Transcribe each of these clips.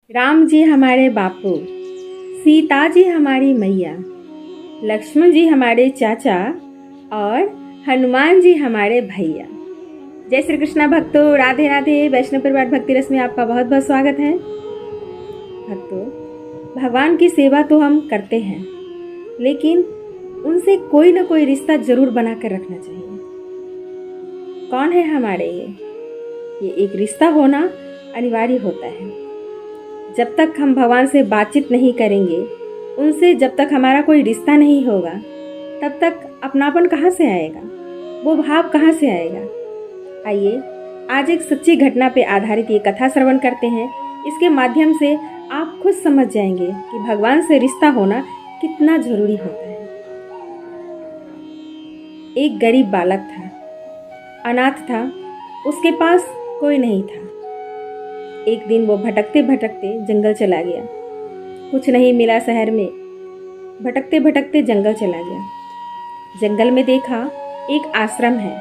राम जी हमारे बापू, सीता जी हमारी मैया, लक्ष्मण जी हमारे चाचा और हनुमान जी हमारे भैया। जय श्री कृष्णा भक्तों, राधे राधे। वैष्णव परिवार भक्ति रस में आपका बहुत बहुत स्वागत है। भक्तों, भगवान की सेवा तो हम करते हैं, लेकिन उनसे कोई ना कोई रिश्ता जरूर बनाकर रखना चाहिए। कौन है हमारे ये एक रिश्ता होना अनिवार्य होता है। जब तक हम भगवान से बातचीत नहीं करेंगे, उनसे जब तक हमारा कोई रिश्ता नहीं होगा, तब तक अपनापन कहाँ से आएगा, वो भाव कहाँ से आएगा। आइए आज एक सच्ची घटना पे आधारित ये कथा श्रवण करते हैं। इसके माध्यम से आप खुद समझ जाएंगे कि भगवान से रिश्ता होना कितना जरूरी होता है। एक गरीब बालक था, अनाथ था, उसके पास कोई नहीं था। एक दिन वो भटकते भटकते जंगल चला गया। कुछ नहीं मिला शहर में, भटकते भटकते जंगल चला गया। जंगल में देखा एक आश्रम है।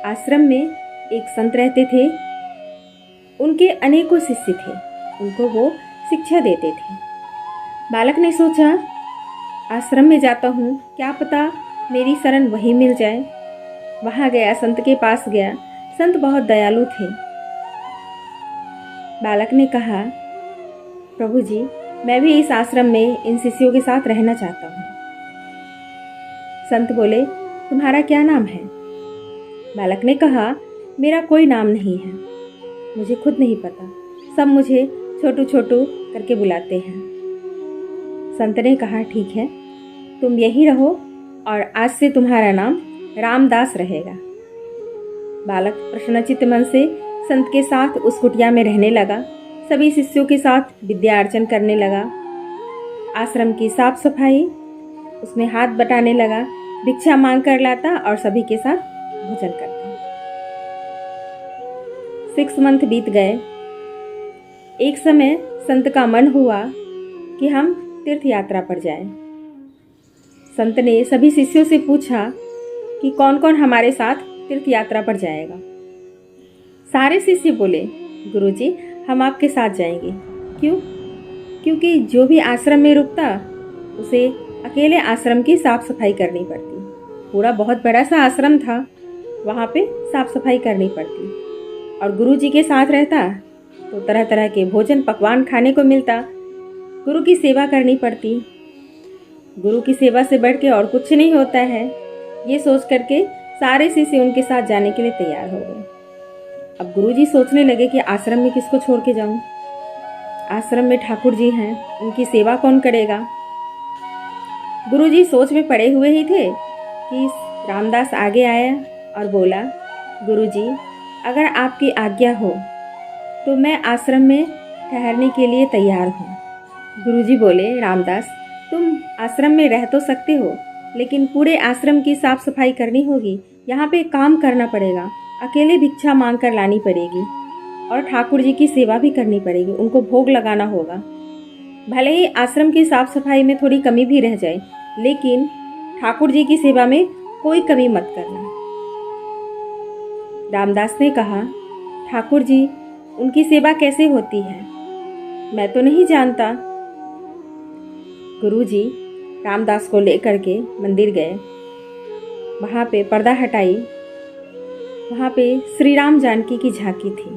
आश्रम में एक संत रहते थे। उनके अनेकों शिष्य थे, उनको वो शिक्षा देते थे। बालक ने सोचा, आश्रम में जाता हूँ, क्या पता मेरी शरण वहीं मिल जाए। वहाँ गया, संत के पास गया। संत बहुत दयालु थे। बालक ने कहा, प्रभु जी, मैं भी इस आश्रम में इन शिष्यों के साथ रहना चाहता हूँ। संत बोले, तुम्हारा क्या नाम है? बालक ने कहा, मेरा कोई नाम नहीं है, मुझे खुद नहीं पता, सब मुझे छोटू छोटू करके बुलाते हैं। संत ने कहा, ठीक है, तुम यहीं रहो और आज से तुम्हारा नाम रामदास रहेगा। बालक प्रसन्नचित्त मन से संत के साथ उस कुटिया में रहने लगा। सभी शिष्यों के साथ विद्या अर्चन करने लगा। आश्रम की साफ सफाई, उसमें हाथ बटाने लगा, भिक्षा मांग कर लाता और सभी के साथ भोजन करता। 6 मंथ बीत गए। एक समय संत का मन हुआ कि हम तीर्थ यात्रा पर जाएं। संत ने सभी शिष्यों से पूछा कि कौन कौन हमारे साथ तीर्थ यात्रा पर जाएगा। सारे शिष्य बोले, गुरुजी, हम आपके साथ जाएंगे। क्यों? क्योंकि जो भी आश्रम में रुकता, उसे अकेले आश्रम की साफ सफाई करनी पड़ती। पूरा बहुत बड़ा सा आश्रम था, वहाँ पे साफ सफाई करनी पड़ती। और गुरुजी के साथ रहता तो तरह तरह के भोजन पकवान खाने को मिलता। गुरु की सेवा करनी पड़ती। गुरु की सेवा से बढ़ के और कुछ नहीं होता है। ये सोच करके सारे शिष्य उनके साथ जाने के लिए तैयार हो गए। अब गुरुजी सोचने लगे कि आश्रम में किसको छोड़ के जाऊं। आश्रम में ठाकुर जी हैं, उनकी सेवा कौन करेगा। गुरुजी सोच में पड़े हुए ही थे कि रामदास आगे आया और बोला, गुरुजी, अगर आपकी आज्ञा हो तो मैं आश्रम में ठहरने के लिए तैयार हूँ। गुरुजी बोले, रामदास, तुम आश्रम में रह तो सकते हो, लेकिन पूरे आश्रम की साफ सफाई करनी होगी। यहाँ पे काम करना पड़ेगा, अकेले भिक्षा मांग कर लानी पड़ेगी और ठाकुर जी की सेवा भी करनी पड़ेगी, उनको भोग लगाना होगा। भले ही आश्रम की साफ सफाई में थोड़ी कमी भी रह जाए, लेकिन ठाकुर जी की सेवा में कोई कमी मत करना। रामदास ने कहा, ठाकुर जी, उनकी सेवा कैसे होती है, मैं तो नहीं जानता। गुरुजी रामदास को लेकर के मंदिर गए। वहाँ पे पर्दा हटाई। वहाँ पे श्री राम जानकी की झांकी थी।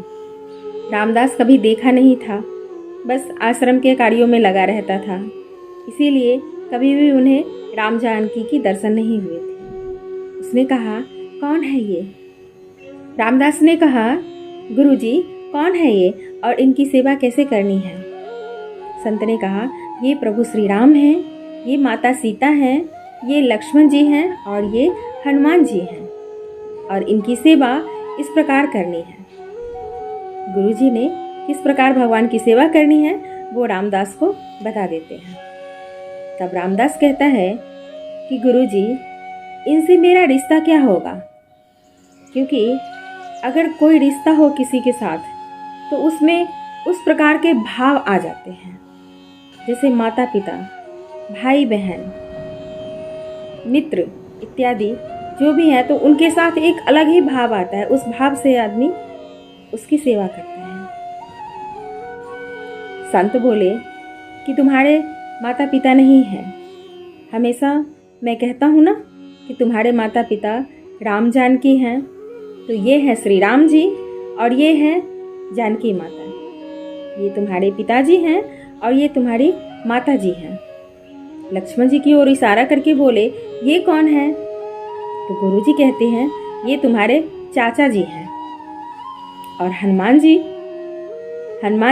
रामदास कभी देखा नहीं था, बस आश्रम के कार्यों में लगा रहता था, इसीलिए कभी भी उन्हें राम जानकी की दर्शन नहीं हुए थे। उसने कहा, कौन है ये? रामदास ने कहा, गुरुजी, कौन है ये और इनकी सेवा कैसे करनी है? संत ने कहा, ये प्रभु श्री राम हैं, ये माता सीता हैं, ये लक्ष्मण जी हैं और ये हनुमान जी हैं, और इनकी सेवा इस प्रकार करनी है। गुरुजी ने किस प्रकार भगवान की सेवा करनी है वो रामदास को बता देते हैं। तब रामदास कहता है कि गुरुजी, इनसे मेरा रिश्ता क्या होगा? क्योंकि अगर कोई रिश्ता हो किसी के साथ तो उसमें उस प्रकार के भाव आ जाते हैं, जैसे माता पिता, भाई बहन, मित्र इत्यादि जो भी है, तो उनके साथ एक अलग ही भाव आता है। उस भाव से आदमी उसकी सेवा करता है। संत बोले कि तुम्हारे माता पिता नहीं हैं। हमेशा मैं कहता हूँ ना कि तुम्हारे माता पिता राम जानकी हैं, तो ये हैं श्री राम जी और ये हैं जानकी माता। ये तुम्हारे पिताजी हैं और ये तुम्हारी माता जी हैं। लक्ष्मण जी की ओर इशारा करके बोले, ये कौन है? तो गुरुजी कहते हैं, ये तुम्हारे चाचा जी हैं। और हनुमान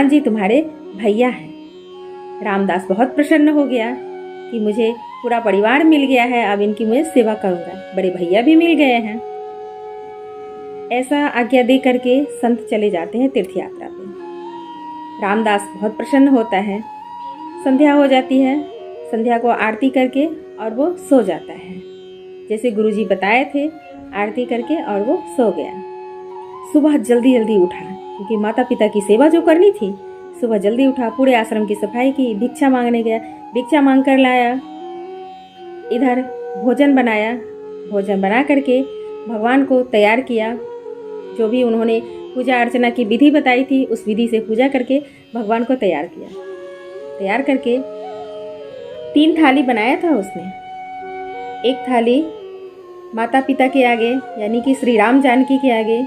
जी तुम्हारे भैया हैं। रामदास बहुत प्रसन्न हो गया कि मुझे पूरा परिवार मिल गया है, अब इनकी मुझे सेवा करूंगा, बड़े भैया भी मिल गए हैं। ऐसा आज्ञा दे करके संत चले जाते हैं तीर्थ यात्रा पे। रामदास बहुत प्रसन्न होता है। संध्या हो जाती है, संध्या को आरती करके और वो सो जाता है, जैसे गुरुजी बताए थे, आरती करके और वो सो गया। सुबह जल्दी जल्दी उठा, क्योंकि माता पिता की सेवा जो करनी थी। सुबह जल्दी उठा, पूरे आश्रम की सफाई की, भिक्षा मांगने गया, भिक्षा मांग कर लाया। इधर भोजन बनाया, भोजन बना करके भगवान को तैयार किया। जो भी उन्होंने पूजा अर्चना की विधि बताई थी, उस विधि से पूजा करके भगवान को तैयार किया। तैयार करके 3 थाली बनाया था उसने। एक थाली माता पिता के आगे, यानी कि श्री राम जानकी के आगे,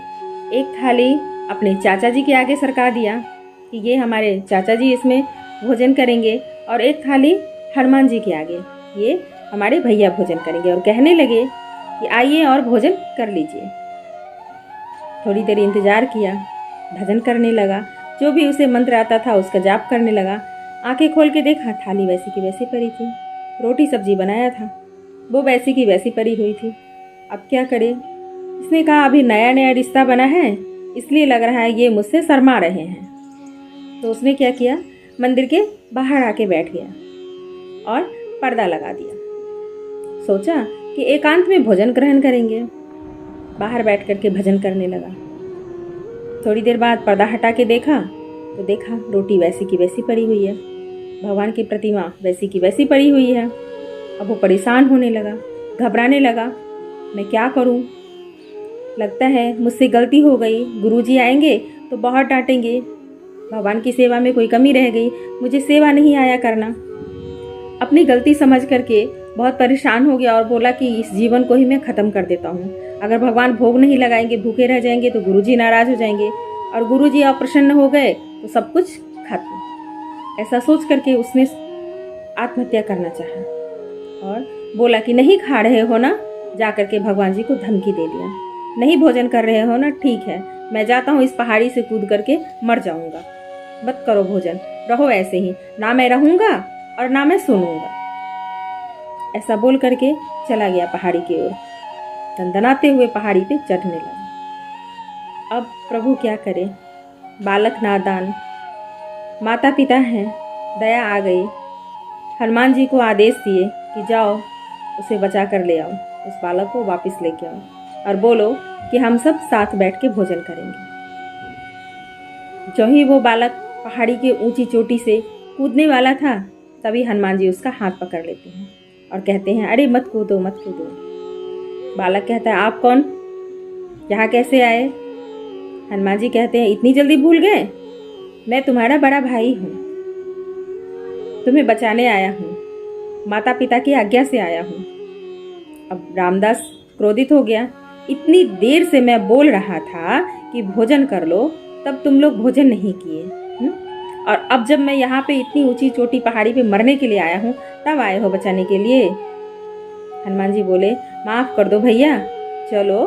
एक थाली अपने चाचा जी के आगे सरका दिया कि ये हमारे चाचा जी इसमें भोजन करेंगे, और एक थाली हनुमान जी के आगे, ये हमारे भैया भोजन करेंगे। और कहने लगे कि आइए और भोजन कर लीजिए। थोड़ी देर इंतजार किया, भजन करने लगा, जो भी उसे मंत्र आता था उसका जाप करने लगा। आंखें खोल के देखा, थाली वैसी की वैसी पड़ी थी। रोटी सब्जी बनाया था, वो वैसी की वैसी पड़ी हुई थी। अब क्या करे? इसने कहा, अभी नया नया रिश्ता बना है, इसलिए लग रहा है ये मुझसे शर्मा रहे हैं। तो उसने क्या किया, मंदिर के बाहर आके बैठ गया और पर्दा लगा दिया। सोचा कि एकांत में भोजन ग्रहण करेंगे। बाहर बैठ करके भजन करने लगा। थोड़ी देर बाद पर्दा हटा के देखा तो देखा रोटी वैसी की वैसी पड़ी हुई है, भगवान की प्रतिमा वैसी की वैसी पड़ी हुई है। अब वो परेशान होने लगा, घबराने लगा, मैं क्या करूं? लगता है मुझसे गलती हो गई, गुरुजी आएंगे तो बहुत डांटेंगे, भगवान की सेवा में कोई कमी रह गई, मुझे सेवा नहीं आया करना। अपनी गलती समझ करके बहुत परेशान हो गया और बोला कि इस जीवन को ही मैं ख़त्म कर देता हूँ। अगर भगवान भोग नहीं लगाएंगे, भूखे रह जाएंगे तो गुरुजी नाराज़ हो जाएंगे, और गुरुजी अप्रसन्न हो गए तो सब कुछ खत्म। ऐसा सोच करके उसने आत्महत्या करना चाहा और बोला कि नहीं खा रहे हो ना, जा करके भगवान जी को धमकी दे दिया। नहीं भोजन कर रहे हो ना, ठीक है, मैं जाता हूँ, इस पहाड़ी से कूद करके मर जाऊँगा, मत करो भोजन, रहो ऐसे ही, ना मैं रहूँगा और ना मैं सुनूंगा। ऐसा बोल करके चला गया पहाड़ी की ओर। दंदनाते हुए पहाड़ी पे चढ़ने लगा। अब प्रभु क्या करे, बालक नादान, माता पिता हैं, दया आ गई। हनुमान जी को आदेश दिए कि जाओ उसे बचा कर ले आओ, उस बालक को वापस लेके आओ और बोलो कि हम सब साथ बैठ के भोजन करेंगे। जो ही वो बालक पहाड़ी के ऊंची चोटी से कूदने वाला था, तभी हनुमान जी उसका हाथ पकड़ लेते हैं और कहते हैं, अरे मत कूदो मत कूदो। बालक कहता है, आप कौन, यहाँ कैसे आए? हनुमान जी कहते हैं, इतनी जल्दी भूल गए? मैं तुम्हारा बड़ा भाई हूँ, तुम्हें बचाने आया हूँ, माता पिता की आज्ञा से आया हूँ। अब रामदास क्रोधित हो गया, इतनी देर से मैं बोल रहा था कि भोजन कर लो, तब तुम लोग भोजन नहीं किए, और अब जब मैं यहाँ पे इतनी ऊंची चोटी पहाड़ी पे मरने के लिए आया हूँ, तब आए हो बचाने के लिए? हनुमान जी बोले, माफ कर दो भैया, चलो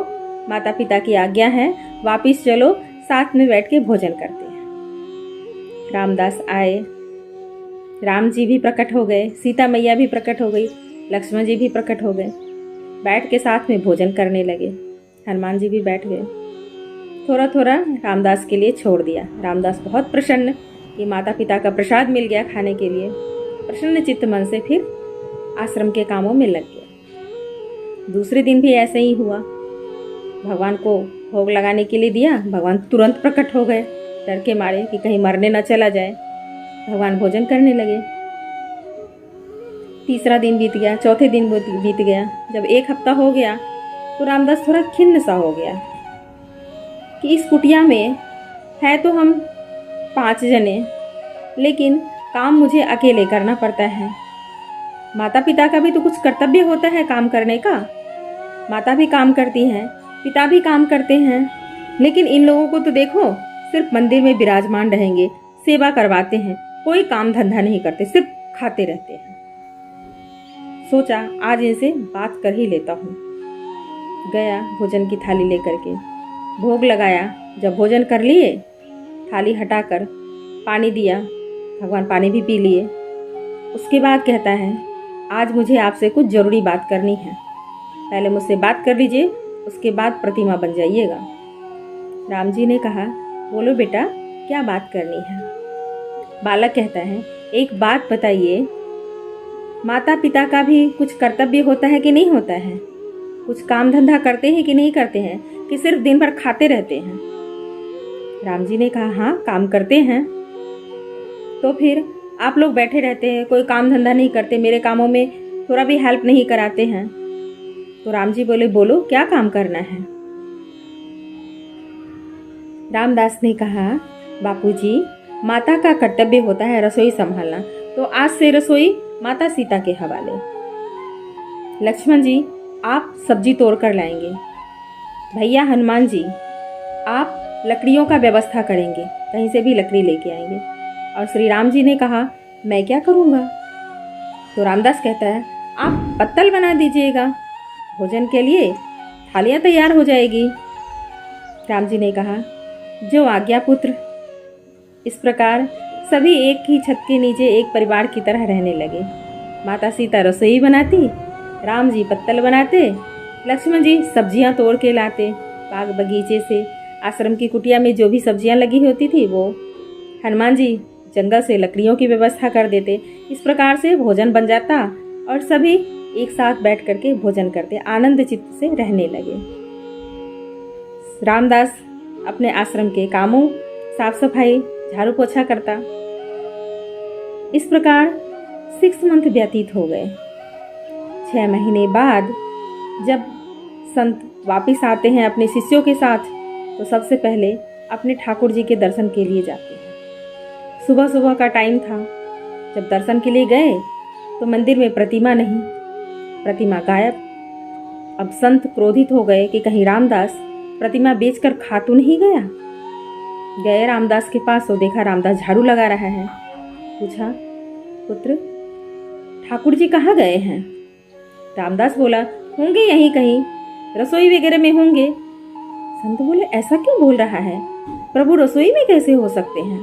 माता पिता की आज्ञा है, वापिस चलो, साथ में बैठ के भोजन करते हैं। रामदास आए, राम जी भी प्रकट हो गए, सीता मैया भी प्रकट हो गई, लक्ष्मण जी भी प्रकट हो गए, बैठ के साथ में भोजन करने लगे। हनुमान जी भी बैठ गए। थोड़ा थोड़ा रामदास के लिए छोड़ दिया। रामदास बहुत प्रसन्न कि माता पिता का प्रसाद मिल गया खाने के लिए। प्रसन्न चित्त मन से फिर आश्रम के कामों में लग गया। दूसरे दिन भी ऐसे ही हुआ। भगवान को भोग लगाने के लिए दिया, भगवान तुरंत प्रकट हो गए, डर के मारे कि कहीं मरने न चला जाए। भगवान भोजन करने लगे। तीसरा दिन बीत गया, चौथे दिन बीत गया। जब 1 हफ्ता हो गया तो रामदास थोड़ा खिन्न सा हो गया कि इस कुटिया में है तो हम 5 जने, लेकिन काम मुझे अकेले करना पड़ता है। माता पिता का भी तो कुछ कर्तव्य होता है काम करने का। माता भी काम करती हैं, पिता भी काम करते हैं, लेकिन इन लोगों को तो देखो, सिर्फ मंदिर में विराजमान रहेंगे, सेवा करवाते हैं, कोई काम धंधा नहीं करते, सिर्फ खाते रहते हैं। सोचा आज इनसे बात कर ही लेता हूँ। गया भोजन की थाली लेकर के, भोग लगाया। जब भोजन कर लिए, थाली हटाकर पानी दिया, भगवान पानी भी पी लिए। उसके बाद कहता है, आज मुझे आपसे कुछ ज़रूरी बात करनी है, पहले मुझसे बात कर लीजिए, उसके बाद प्रतिमा बन जाइएगा। राम जी ने कहा, बोलो बेटा, क्या बात करनी है? बालक कहता है, एक बात बताइए, माता पिता का भी कुछ कर्तव्य होता है कि नहीं होता है? कुछ काम धंधा करते हैं कि नहीं करते हैं, कि सिर्फ दिन भर खाते रहते हैं? राम जी ने कहा, हाँ काम करते हैं। तो फिर आप लोग बैठे रहते हैं, कोई काम धंधा नहीं करते, मेरे कामों में थोड़ा भी हेल्प नहीं कराते हैं। तो राम जी बोले, बोलो क्या काम करना है? रामदास ने कहा, बापूजी, माता का कर्तव्य होता है रसोई संभालना, तो आज से रसोई माता सीता के हवाले। लक्ष्मण जी, आप सब्जी तोड़ कर लाएंगे। भैया हनुमान जी, आप लकड़ियों का व्यवस्था करेंगे, कहीं से भी लकड़ी लेके आएंगे। और श्री राम जी ने कहा, मैं क्या करूँगा? तो रामदास कहता है, आप पत्तल बना दीजिएगा, भोजन के लिए थालियाँ तैयार हो जाएगी। राम जी ने कहा, जो आज्ञा पुत्र। इस प्रकार सभी एक ही छत के नीचे एक परिवार की तरह रहने लगे। माता सीता रसोई बनाती, राम जी पत्तल बनाते, लक्ष्मण जी सब्जियां तोड़ के लाते बाग बगीचे से। आश्रम की कुटिया में जो भी सब्जियां लगी होती थी वो हनुमान जी जंगल से लकड़ियों की व्यवस्था कर देते। इस प्रकार से भोजन बन जाता और सभी एक साथ बैठ करके भोजन करते, आनंद चित्त से रहने लगे। रामदास अपने आश्रम के कामों, साफ सफाई, झाड़ू पोछा करता। इस प्रकार 6 मंथ व्यतीत हो गए। 6 महीने बाद जब संत वापिस आते हैं अपने शिष्यों के साथ, तो सबसे पहले अपने ठाकुर जी के दर्शन के लिए जाते हैं। सुबह सुबह का टाइम था। जब दर्शन के लिए गए तो मंदिर में प्रतिमा नहीं, प्रतिमा गायब। अब संत क्रोधित हो गए कि कहीं रामदास प्रतिमा बेचकर खा तो नहीं गया। गए रामदास के पास तो देखा रामदास झाड़ू लगा रहा है। पूछा, पुत्र ठाकुर जी कहाँ गए हैं? रामदास बोला, होंगे यहीं कहीं, रसोई वगैरह में होंगे। संत बोले, ऐसा क्यों बोल रहा है? प्रभु रसोई में कैसे हो सकते हैं?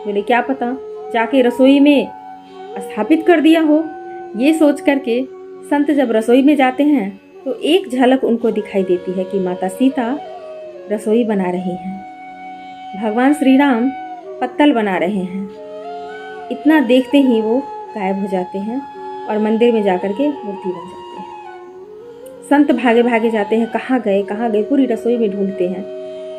बोले, क्या पता जाके रसोई में स्थापित कर दिया हो। ये सोच करके संत जब रसोई में जाते हैं तो एक झलक उनको दिखाई देती है कि माता सीता रसोई बना रही हैं, भगवान श्री राम पत्तल बना रहे हैं। इतना देखते ही वो गायब हो जाते हैं और मंदिर में जाकर के मूर्ति बन जाते हैं। संत भागे भागे जाते हैं, कहाँ गए, पूरी रसोई में ढूंढते हैं।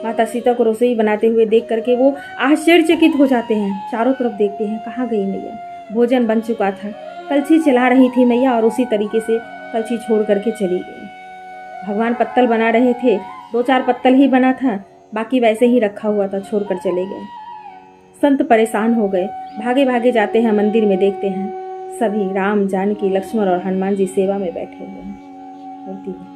माता सीता को रसोई बनाते हुए देख करके वो आश्चर्यचकित हो जाते हैं। चारों तरफ देखते हैं, कहाँ गई मैया? भोजन बन चुका था, कलछी चला रही थी मैया और उसी तरीके से कलछी छोड़ करके चली गई। भगवान पत्तल बना रहे थे, 2-4 पत्तल ही बना था, बाकी वैसे ही रखा हुआ था, छोड़कर चले गए। संत परेशान हो गए, भागे भागे जाते हैं मंदिर में, देखते हैं सभी राम, जानकी, लक्ष्मण और हनुमान जी सेवा में बैठे हुए हैं मूर्ति में।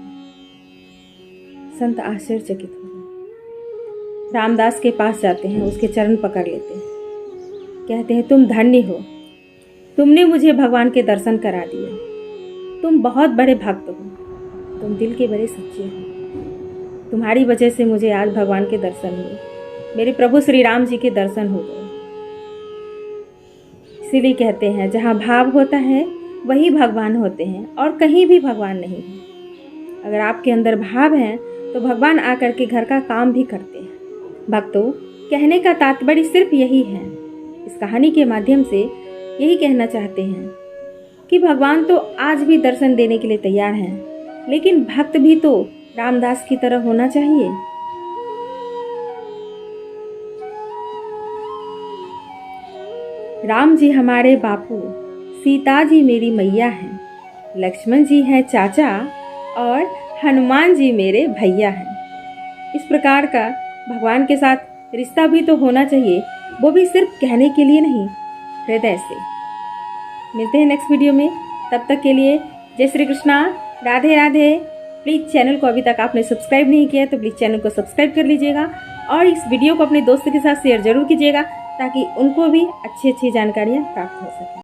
संत आश्चर्यचकित हो गए। रामदास के पास जाते हैं, उसके चरण पकड़ लेते हैं, कहते हैं, तुम धन्य हो, तुमने मुझे भगवान के दर्शन करा दिए, तुम बहुत बड़े भक्त हो, तुम दिल के बड़े सच्चे हो, तुम्हारी वजह से मुझे आज भगवान के दर्शन हुए, मेरे प्रभु श्री राम जी के दर्शन हो गए। इसीलिए कहते हैं, जहाँ भाव होता है वही भगवान होते हैं और कहीं भी भगवान नहीं है। अगर आपके अंदर भाव है तो भगवान आकर के घर का काम भी करते हैं। भक्तों, कहने का तात्पर्य सिर्फ यही है। इस कहानी के माध्यम से यही कहना चाहते हैं कि भगवान तो आज भी दर्शन देने के लिए तैयार हैं, लेकिन भक्त भी तो रामदास की तरह होना चाहिए। राम जी हमारे बापू, सीता जी मेरी मैया हैं, लक्ष्मण जी हैं चाचा और हनुमान जी मेरे भैया हैं। इस प्रकार का भगवान के साथ रिश्ता भी तो होना चाहिए, वो भी सिर्फ कहने के लिए नहीं, हृदय से। मिलते हैं नेक्स्ट वीडियो में, तब तक के लिए जय श्री कृष्णा, राधे राधे। प्लीज़ चैनल को अभी तक आपने सब्सक्राइब नहीं किया तो प्लीज़ चैनल को सब्सक्राइब कर लीजिएगा और इस वीडियो को अपने दोस्त के साथ शेयर जरूर कीजिएगा ताकि उनको भी अच्छी अच्छी जानकारियाँ प्राप्त हो सकें।